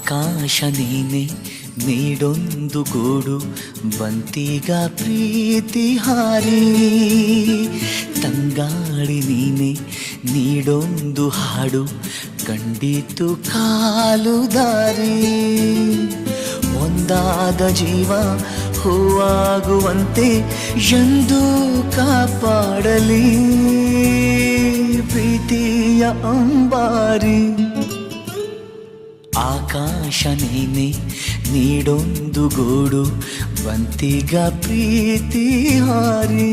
ಆಕಾಶ ನೀನೆ ನೀಡೊಂದು ಗೂಡು ಬಂತೀಗ ಪ್ರೀತಿ ಹಾರಿ, ತಂಗಾಳಿ ನೀನೆ ನೀಡೊಂದು ಹಾಡು ಕಂಡಿತು ಕಾಲು ದಾರಿ. ಒಂದಾದ ಜೀವ ಹೂವಾಗುವಂತೆ ಎಂದು ಕಾಪಾಡಲಿ ಪ್ರೀತಿಯ ಅಂಬಾರಿ. ಆಕಾಶ ನೀನೆ ನೀಡೊಂದು ಗೂಡು ಬಂತೀಗ ಪ್ರೀತಿ ಹಾರಿ.